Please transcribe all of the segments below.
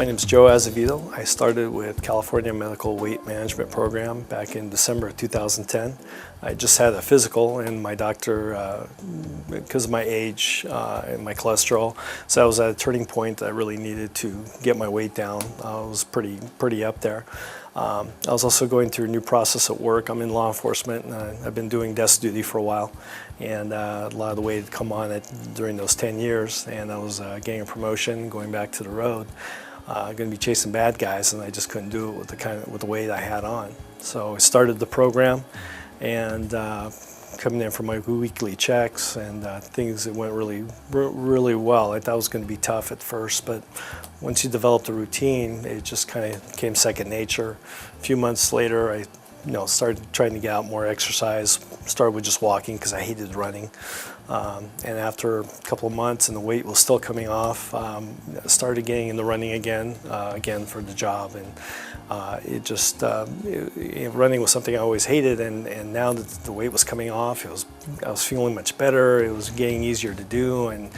My name is Joe Azevedo. I started with California Medical Weight Management Program back in December of 2010. I just had a physical, and my doctor, because of my age and my cholesterol, so I was at a turning point that I really needed to get my weight down. I was pretty up there. I was also going through a new process at work. I'm in law enforcement, and I've been doing desk duty for a while, and a lot of the weight had come on it during those 10 years, and I was getting a promotion, going back to the road. Going to be chasing bad guys, and I just couldn't do it with the weight I had on. So I started the program, and coming in for my weekly checks, and things that went really well. I thought it was going to be tough at first, but once you develop the routine, it just kind of became second nature. A few months later, I started trying to get out more exercise. Started with just walking because I hated running. And after a couple of months and the weight was still coming off, started getting into running again for the job. And running was something I always hated, and now that the weight was coming off, I was feeling much better. It was getting easier to do, and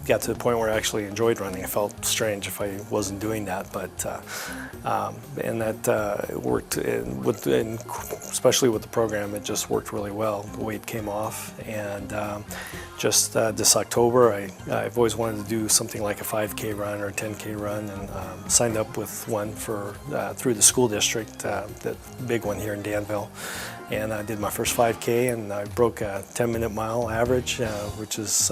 got to the point where I actually enjoyed running. I felt strange if I wasn't doing that, but and that worked, especially with the program. It just worked really well. The weight came off, and just this October, I've always wanted to do something like a 5K run or a 10K run, and signed up with one through the school district, the big one here in Danville. And I did my first 5K, and I broke a 10-minute mile average, which is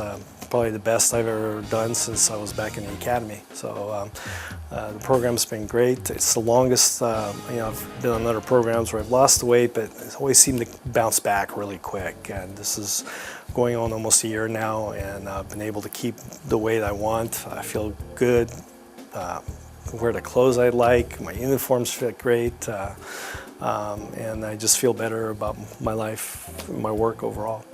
probably the best I've ever done since I was back in the academy. So the program's been great. It's the longest, I've been on other programs where I've lost the weight, but it's always seemed to bounce back really quick. And this is going on almost a year now, and I've been able to keep the weight I want. I feel good. Wear the clothes I like. My uniforms fit great. And I just feel better about my life, my work overall.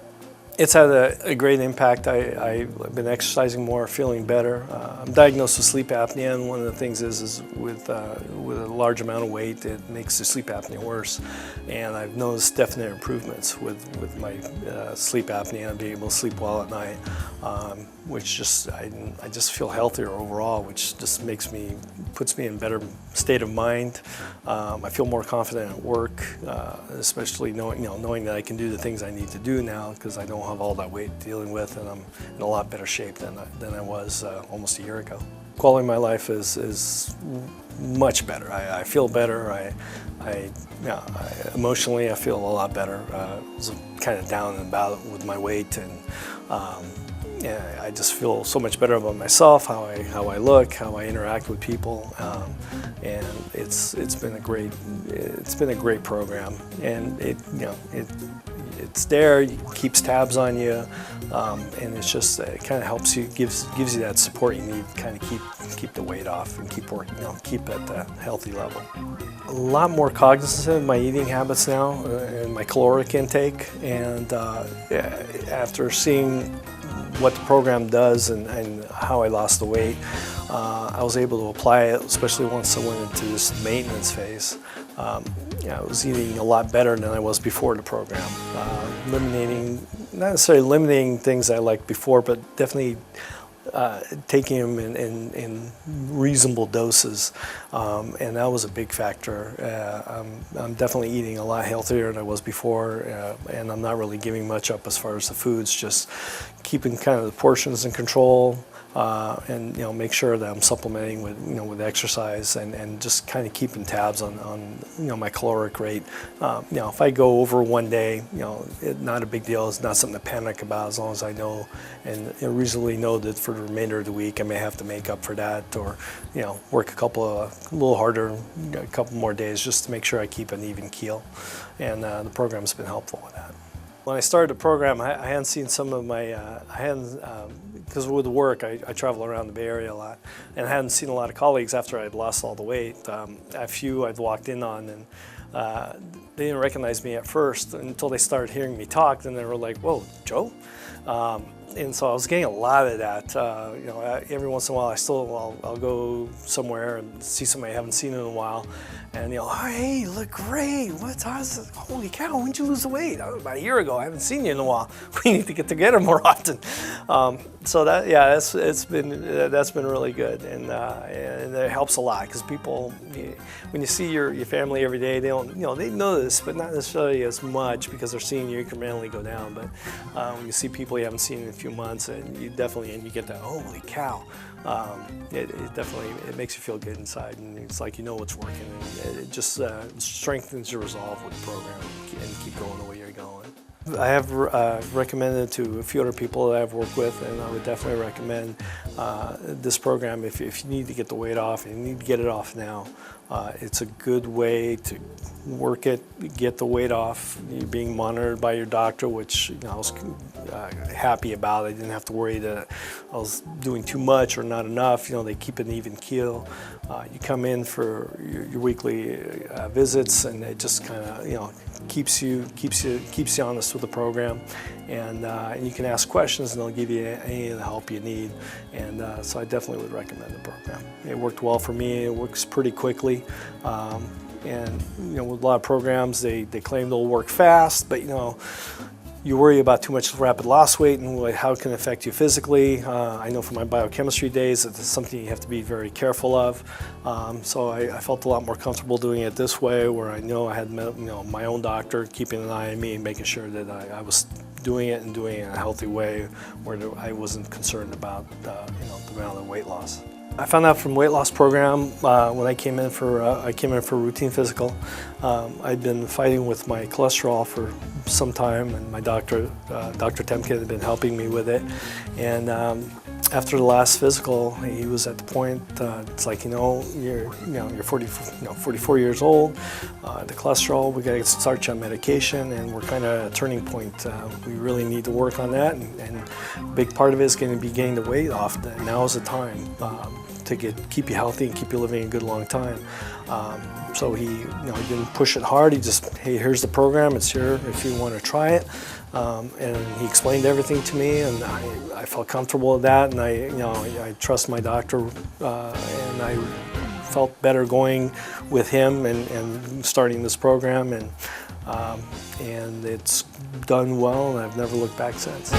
It's had a great impact. I've been exercising more, feeling better. I'm diagnosed with sleep apnea, and one of the things is with a large amount of weight, it makes the sleep apnea worse. And I've noticed definite improvements with my sleep apnea and being able to sleep well at night, which I just feel healthier overall, which just puts me in a better state of mind. I feel more confident at work, especially knowing that I can do the things I need to do now because I don't have all that weight dealing with, and I'm in a lot better shape than I was almost a year ago. Quality of my life is much better. I feel better. Emotionally, I feel a lot better. I was kind of down and about with my weight, and I just feel so much better about myself, how I look, how I interact with people, and it's been a great program, and it's there, it keeps tabs on you, and it kind of helps you, gives you that support you need to kind of keep the weight off and keep working, keep at that healthy level. A lot more cognizant of my eating habits now and my caloric intake, and after seeing what the program does and how I lost the weight, I was able to apply it, especially once I went into this maintenance phase. I was eating a lot better than I was before the program. Not necessarily eliminating things I liked before, but definitely taking them in reasonable doses, and that was a big factor. I'm definitely eating a lot healthier than I was before, and I'm not really giving much up as far as the foods, just keeping kind of the portions in control, and make sure that I'm supplementing with exercise, and just kind of keeping tabs on my caloric rate. If I go over one day, not a big deal. It's not something to panic about, as long as I know and reasonably know that for the remainder of the week I may have to make up for that, or work a little harder, a couple more days, just to make sure I keep an even keel. And the program's been helpful with that. When I started the program, I hadn't seen some of my, because with work, I travel around the Bay Area a lot, and I hadn't seen a lot of colleagues after I'd lost all the weight. A few I'd walked in on, and they didn't recognize me at first until they started hearing me talk. Then they were like, "Whoa, Joe?" And so I was getting a lot of that. You know, every once in a while, I'll go somewhere and see somebody I haven't seen in a while, and you know, oh, hey, you look great. Holy cow, when did you lose the weight? Oh, about a year ago. I haven't seen you in a while. We need to get together more often. So that, yeah, that's been really good, and it helps a lot because people, when you see your family every day, they don't, you know, they know this, but not necessarily as much because they're seeing you incrementally go down. But when you see people you haven't seen in a few months, and you get that, holy cow. It definitely makes you feel good inside, and it's like you know what's working, and it just strengthens your resolve with the program and keep going the way you're going. I have recommended to a few other people that I've worked with, and I would definitely recommend this program if you need to get the weight off and you need to get it off now. It's a good way to work it, get the weight off. You're being monitored by your doctor, which you know, I was happy about. I didn't have to worry that I was doing too much or not enough. You know, they keep an even keel. You come in for your weekly visits, and it just kind of, you know, keeps you honest with the program, and you can ask questions, and they'll give you any of the help you need. And so I definitely would recommend the program. It worked well for me. It works pretty quickly. And you know, with a lot of programs, they claim they'll work fast, but you know, you worry about too much rapid loss weight and how it can affect you physically. I know from my biochemistry days that it's something you have to be very careful of. So I felt a lot more comfortable doing it this way, where I know I had, you know, my own doctor keeping an eye on me and making sure that I was doing it in a healthy way, where I wasn't concerned about you know, the amount of weight loss. I found out from weight loss program when I came in for a routine physical. I'd been fighting with my cholesterol for some time, and my doctor, Dr. Temkin, had been helping me with it. And after the last physical, he was at the point. It's like, you're 44 years old. The cholesterol, we got to start you on medication, and we're kind of at a turning point. We really need to work on that, and a big part of it is going to be getting the weight off. Now is the time to keep you healthy and keep you living a good long time. So he didn't push it hard. He just, hey, here's the program. It's here if you want to try it. And he explained everything to me, and I felt comfortable with that. And I trust my doctor, and I felt better going with him and starting this program. And it's done well, and I've never looked back since.